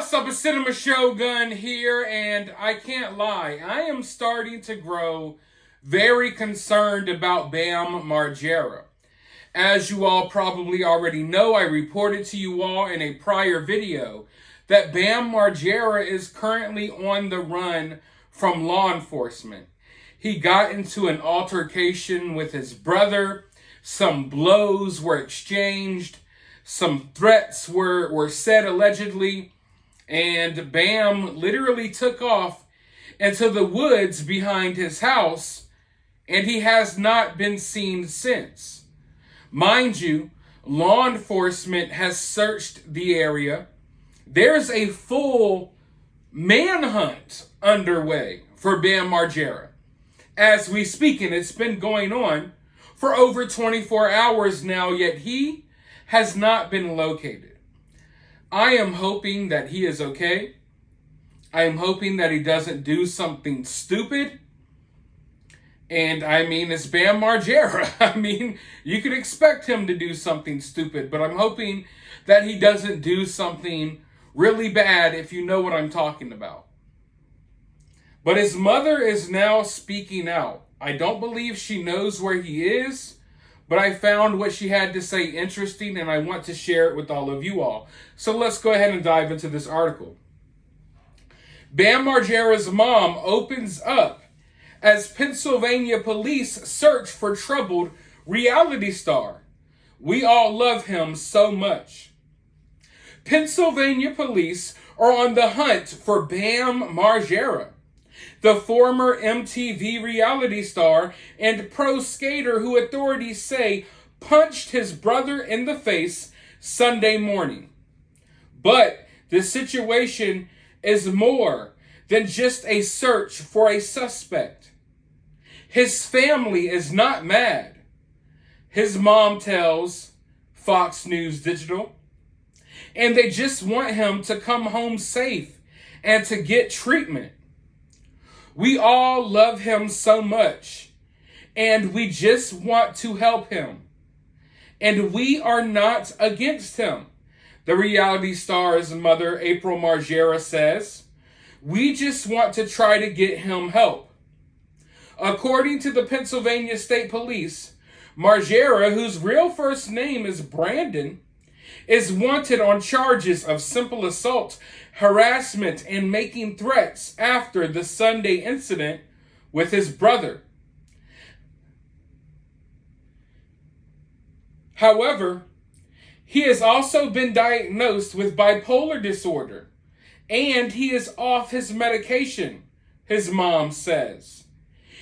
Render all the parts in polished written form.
What's up, it's Cinema Shogun here, and I can't lie, I am starting to grow very concerned about Bam Margera. As you all probably already know, I reported to you all in a prior video that Bam Margera is currently on the run from law enforcement. He got into an altercation with his brother, some blows were exchanged, some threats were said allegedly, and Bam literally took off into the woods behind his house, and he has not been seen since. Mind you, law enforcement has searched the area. There's a full manhunt underway for Bam Margera as we speak, and it's been going on for over 24 hours now, yet he has not been located. I am hoping that he is okay. I am hoping that he doesn't do something stupid. And I mean, it's Bam Margera. I mean, you could expect him to do something stupid, but I'm hoping that he doesn't do something really bad, if you know what I'm talking about. But his mother is now speaking out. I don't believe she knows where he is, but I found what she had to say interesting, and I want to share it with all of you all. So let's go ahead and dive into this article. Bam Margera's mom opens up as Pennsylvania police search for troubled reality star. We all love him so much. Pennsylvania police are on the hunt for Bam Margera, the former MTV reality star and pro skater who authorities say punched his brother in the face Sunday morning. But the situation is more than just a search for a suspect. His family is not mad, his mom tells Fox News Digital, and they just want him to come home safe and to get treatment. We all love him so much, and we just want to help him. And we are not against him, the reality star's mother, April Margera, says. We just want to try to get him help. According to the Pennsylvania State Police, Margera, whose real first name is Brandon, is wanted on charges of simple assault, harassment, and making threats after the Sunday incident with his brother. However, he has also been diagnosed with bipolar disorder, and he is off his medication, his mom says.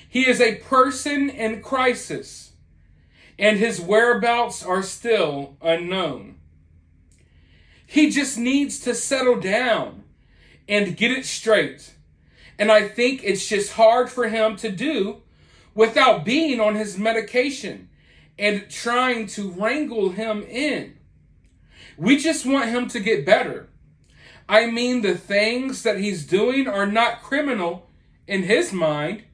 He is a person in crisis, and his whereabouts are still unknown. He just needs to settle down and get it straight. And I think it's just hard for him to do without being on his medication and trying to wrangle him in. We just want him to get better. I mean, the things that he's doing are not criminal in his mind.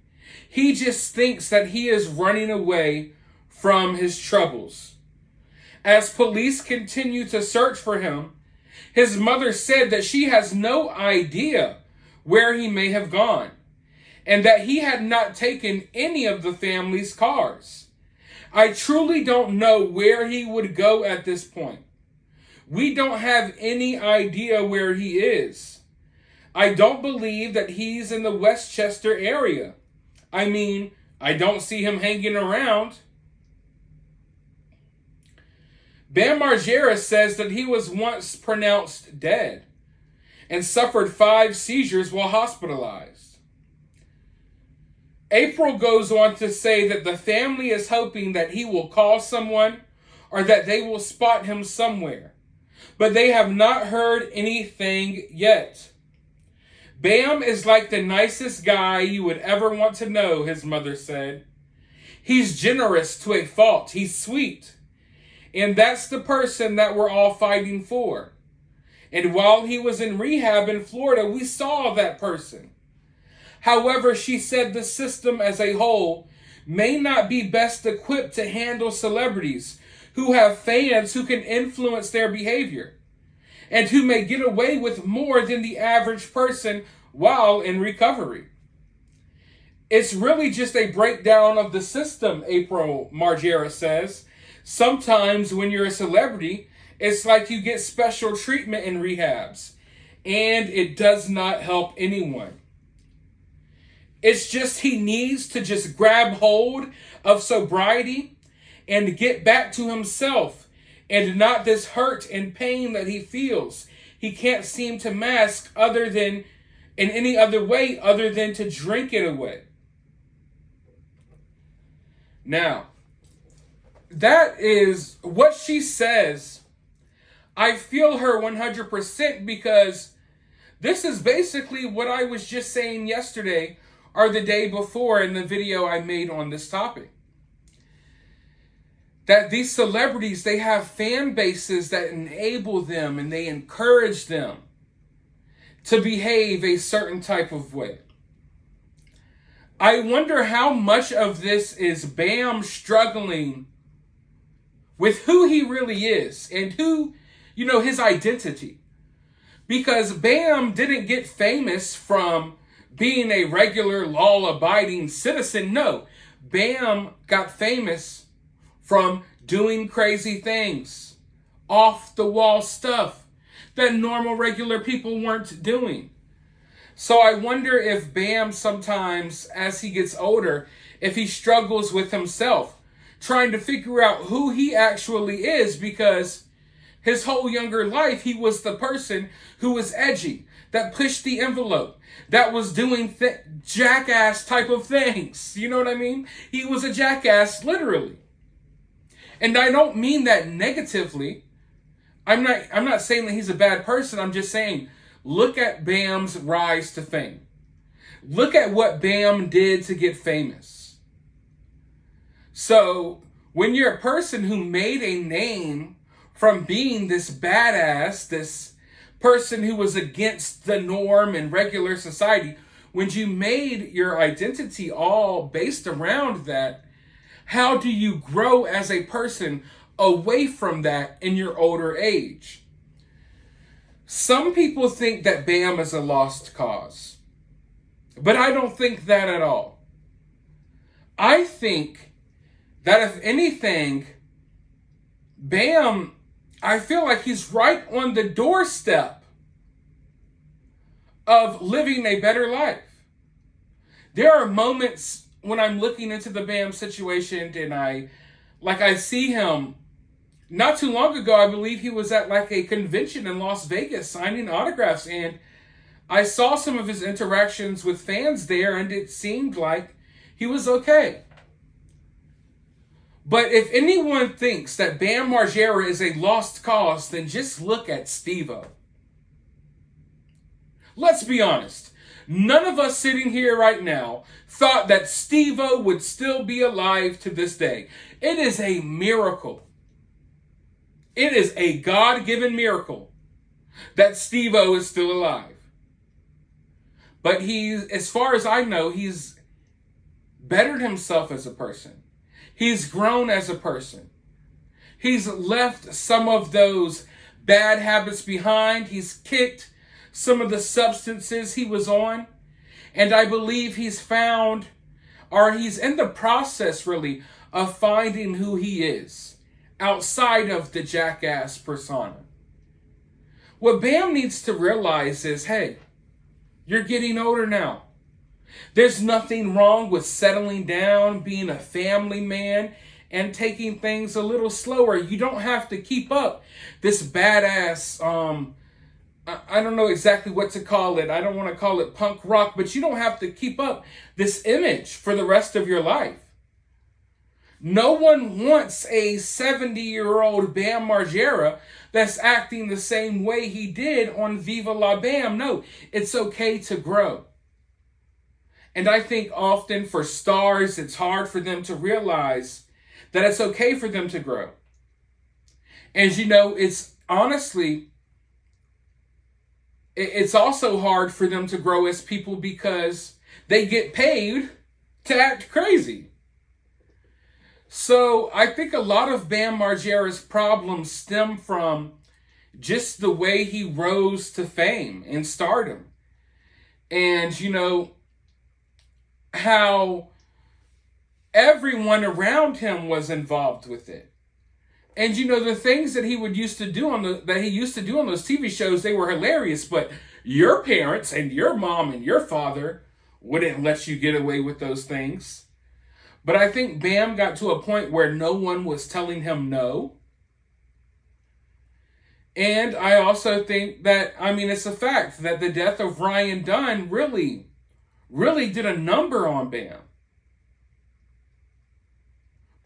He just thinks that he is running away from his troubles. As police continue to search for him, his mother said that she has no idea where he may have gone, and that he had not taken any of the family's cars. I truly don't know where he would go at this point. We don't have any idea where he is. I don't believe that he's in the Westchester area. I mean, I don't see him hanging around. Bam Margera says that he was once pronounced dead and suffered 5 seizures while hospitalized. April goes on to say that the family is hoping that he will call someone or that they will spot him somewhere, but they have not heard anything yet. Bam is like the nicest guy you would ever want to know, his mother said. He's generous to a fault. He's sweet. And that's the person that we're all fighting for. And while he was in rehab in Florida, we saw that person. However, she said the system as a whole may not be best equipped to handle celebrities who have fans who can influence their behavior. and who may get away with more than the average person while in recovery. It's really just a breakdown of the system, April Margera says. Sometimes when you're a celebrity, it's like you get special treatment in rehabs, and it does not help anyone. It's just he needs to just grab hold of sobriety and get back to himself and not this hurt and pain that he feels. He can't seem to mask other than in any other way other than to drink it away. Now, that is what she says. I feel her 100% because this is basically what I was just saying yesterday or the day before in the video I made on this topic. That these celebrities, they have fan bases that enable them and they encourage them to behave a certain type of way. I wonder how much of this is Bam struggling with who he really is and who, his identity. Because Bam didn't get famous from being a regular law-abiding citizen. No, Bam got famous from doing crazy things, off-the-wall stuff that normal, regular people weren't doing. So I wonder if Bam sometimes, as he gets older, if he struggles with himself, trying to figure out who he actually is, because his whole younger life, he was the person who was edgy, that pushed the envelope, that was doing jackass type of things. You know what I mean? He was a jackass, literally. And I don't mean that negatively. I'm not saying that he's a bad person. I'm just saying, look at Bam's rise to fame. Look at what Bam did to get famous. So, when you're a person who made a name from being this badass, this person who was against the norm in regular society, when you made your identity all based around that, how do you grow as a person away from that in your older age? Some people think that Bam is a lost cause, but I don't think that at all. I think that if anything, Bam, I feel like he's right on the doorstep of living a better life. There are moments when I'm looking into the Bam situation and I see him. Not too long ago, I believe he was at like a convention in Las Vegas signing autographs, and I saw some of his interactions with fans there, and it seemed like he was okay. But if anyone thinks that Bam Margera is a lost cause, then just look at Steve-O. Let's be honest. None of us sitting here right now thought that Steve-O would still be alive to this day. It is a miracle. It is a God-given miracle that Steve-O is still alive. But as far as I know, he's bettered himself as a person. He's grown as a person. He's left some of those bad habits behind. He's kicked some of the substances he was on. And I believe he's found, or he's in the process really, of finding who he is outside of the jackass persona. What Bam needs to realize is, hey, you're getting older now. There's nothing wrong with settling down, being a family man, and taking things a little slower. You don't have to keep up this badass, I don't know exactly what to call it. I don't want to call it punk rock, but you don't have to keep up this image for the rest of your life. No one wants a 70-year-old Bam Margera that's acting the same way he did on Viva La Bam. No, it's okay to grow. And I think often for stars, it's hard for them to realize that it's okay for them to grow. And it's honestly, it's also hard for them to grow as people because they get paid to act crazy. So I think a lot of Bam Margera's problems stem from just the way he rose to fame and stardom. And, you know, how everyone around him was involved with it. And, you know, the things that he used to do on those TV shows, they were hilarious. But your parents and your mom and your father wouldn't let you get away with those things. But I think Bam got to a point where no one was telling him no. And I also think that, I mean, it's a fact that the death of Ryan Dunn really did a number on Bam.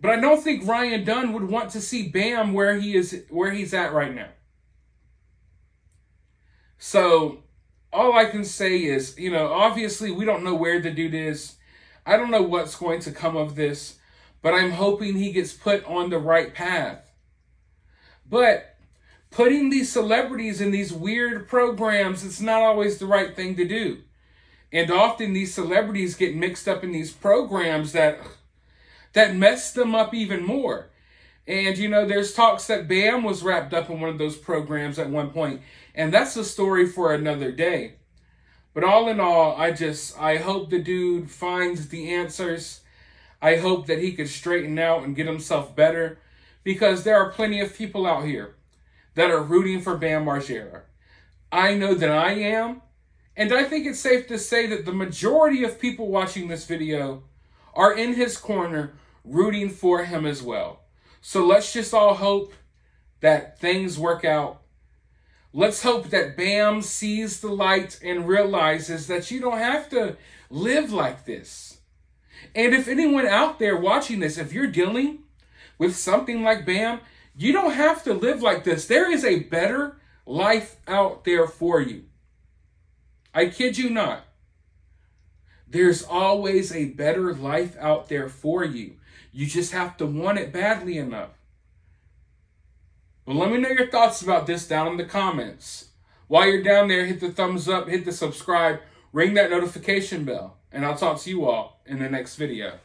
But I don't think Ryan Dunn would want to see Bam where he's at right now. So all I can say is, you know, obviously we don't know where the dude is. I don't know what's going to come of this, but I'm hoping he gets put on the right path. But putting these celebrities in these weird programs, it's not always the right thing to do. And often these celebrities get mixed up in these programs that mess them up even more. And, you know, there's talks that Bam was wrapped up in one of those programs at one point. And that's a story for another day. But all in all, I hope the dude finds the answers. I hope that he could straighten out and get himself better. Because there are plenty of people out here that are rooting for Bam Margera. I know that I am. And I think it's safe to say that the majority of people watching this video are in his corner rooting for him as well. So let's just all hope that things work out. Let's hope that Bam sees the light and realizes that you don't have to live like this. And if anyone out there watching this, if you're dealing with something like Bam, you don't have to live like this. There is a better life out there for you. I kid you not. There's always a better life out there for you. You just have to want it badly enough. But let me know your thoughts about this down in the comments. While you're down there, hit the thumbs up, hit the subscribe, ring that notification bell, and I'll talk to you all in the next video.